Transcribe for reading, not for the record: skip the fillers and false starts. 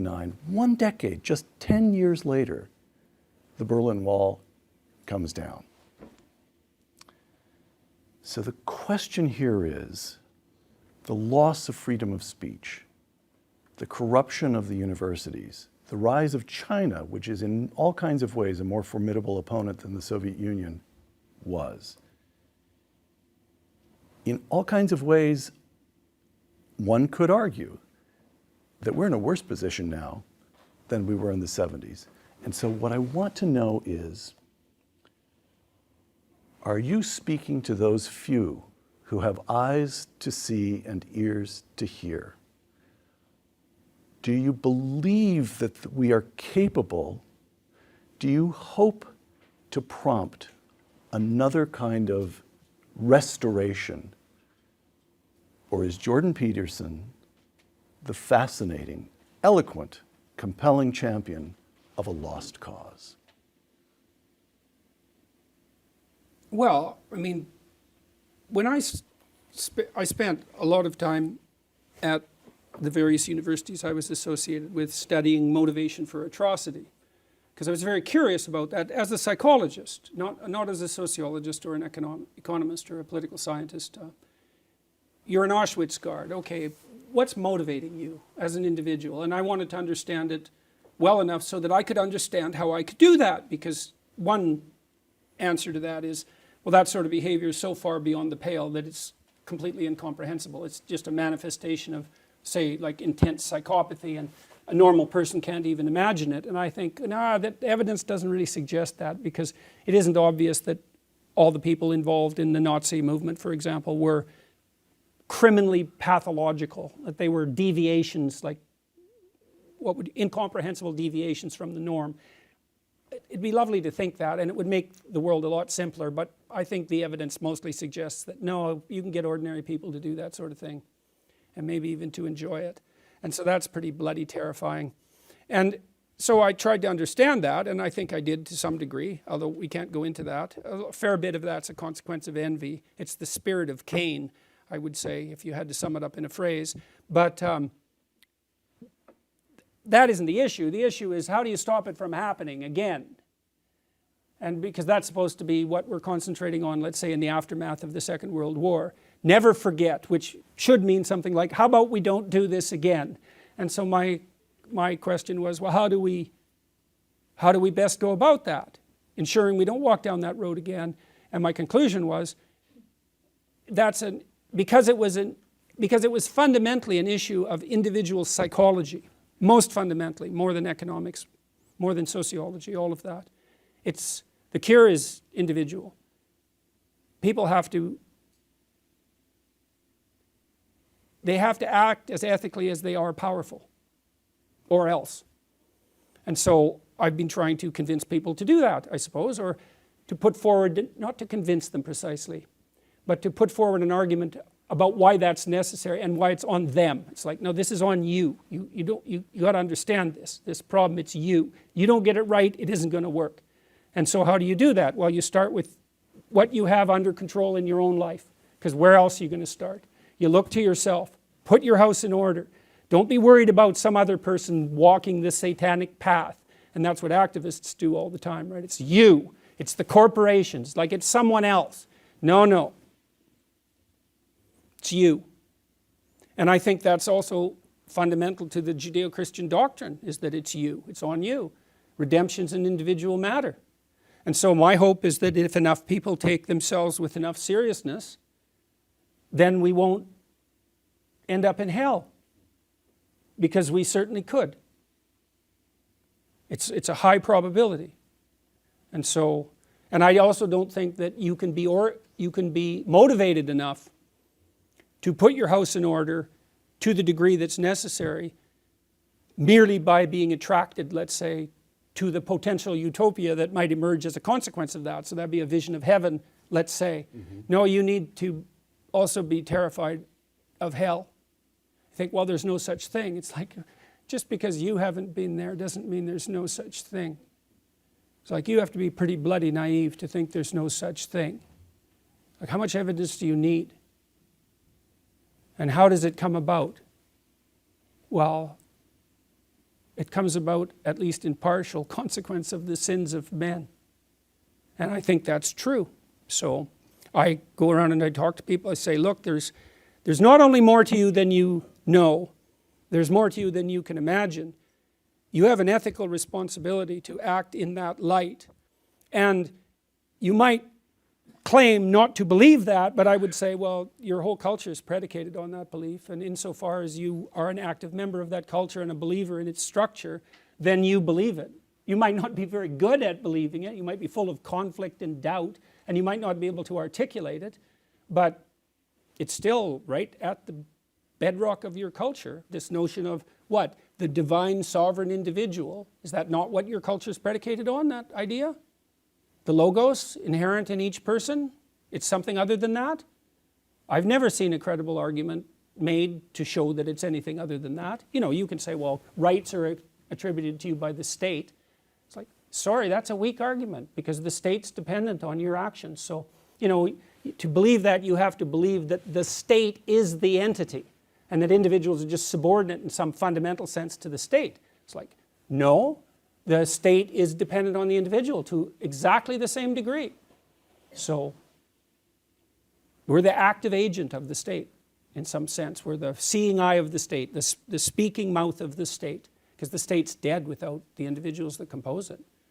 One decade, just 10 years later, the Berlin Wall comes down. So the question here is the loss of freedom of speech, the corruption of the universities, the rise of China, which is in all kinds of ways a more formidable opponent than the Soviet Union was. In all kinds of ways, one could argue that we're in a worse position now than we were in the 70s. And so what I want to know is, are you speaking to those few who have eyes to see and ears to hear? Do you believe that we are capable? Do you hope to prompt another kind of restoration? Or is Jordan Peterson the fascinating, eloquent, compelling champion of a lost cause? Well, I mean, when I spent a lot of time at the various universities I was associated with studying motivation for atrocity, because I was very curious about that as a psychologist, not as a sociologist or an economist or a political scientist. You're an Auschwitz guard. Okay, what's motivating you as an individual? And I wanted to understand it well enough so that I could understand how I could do that, because one answer to that is, well, that sort of behavior is so far beyond the pale that it's completely incomprehensible. It's just a manifestation of, say, like intense psychopathy, and a normal person can't even imagine it. And I think, that evidence doesn't really suggest that, because it isn't obvious that all the people involved in the Nazi movement, for example, were criminally pathological, that they were deviations, like incomprehensible deviations from the norm. It'd be lovely to think that, and it would make the world a lot simpler, but I think the evidence mostly suggests that no, you can get ordinary people to do that sort of thing, and maybe even to enjoy it. And so that's pretty bloody terrifying. And so I tried to understand that, and I think I did to some degree, although we can't go into that. A fair bit of that's a consequence of envy. It's the spirit of Cain, I would say, if you had to sum it up in a phrase. But that isn't the issue. The issue is, how do you stop it from happening again? And because that's supposed to be what we're concentrating on, let's say, in the aftermath of the Second World War. Never forget, which should mean something like, how about we don't do this again? And so my question was, well, how do we best go about that, ensuring we don't walk down that road again? And my conclusion was, because it was fundamentally an issue of individual psychology, most fundamentally, more than economics, more than sociology, all of that. The cure is individual. People have to act as ethically as they are powerful, or else. And so I've been trying to convince people to do that, I suppose, or to put forward, not to convince them precisely, but to put forward an argument about why that's necessary and why it's on them. It's like, no, this is on you. You got to understand this problem. It's you. You don't get it right, it isn't going to work. And so how do you do that? Well, you start with what you have under control in your own life, because where else are you going to start? You look to yourself. Put your house in order. Don't be worried about some other person walking the satanic path. And that's what activists do all the time, right? It's you. It's the corporations, like it's someone else. No. It's you. And I think that's also fundamental to the Judeo-Christian doctrine, is that it's you. It's on you. Redemption's an individual matter. And so my hope is that if enough people take themselves with enough seriousness, then we won't end up in hell. Because we certainly could. It's a high probability. And I also don't think that you can be motivated enough to put your house in order to the degree that's necessary merely by being attracted, let's say, to the potential utopia that might emerge as a consequence of that. So that'd be a vision of heaven, let's say. Mm-hmm. No, you need to also be terrified of hell. I think, well, there's no such thing. It's like, just because you haven't been there doesn't mean there's no such thing. It's like, you have to be pretty bloody naive to think there's no such thing. Like, how much evidence do you need? And how does it come about? Well, it comes about, at least in partial consequence, of the sins of men. And I think that's true. So I go around and I talk to people. I say, look, there's not only more to you than you know, there's more to you than you can imagine. You have an ethical responsibility to act in that light. And you might claim not to believe that, but I would say, well, your whole culture is predicated on that belief, and insofar as you are an active member of that culture and a believer in its structure, then you believe it. You might not be very good at believing it, you might be full of conflict and doubt, and you might not be able to articulate it, but it's still right at the bedrock of your culture, this notion of what? The divine sovereign individual. Is that not what your culture is predicated on, that idea? The logos inherent in each person? It's something other than that? I've never seen a credible argument made to show that it's anything other than that. You know, you can say, well, rights are attributed to you by the state. It's like, sorry, that's a weak argument because the state's dependent on your actions. So, you know, to believe that, you have to believe that the state is the entity and that individuals are just subordinate in some fundamental sense to the state. It's like, no. The state is dependent on the individual to exactly the same degree. So we're the active agent of the state in some sense. We're the seeing eye of the state, the speaking mouth of the state, because the state's dead without the individuals that compose it.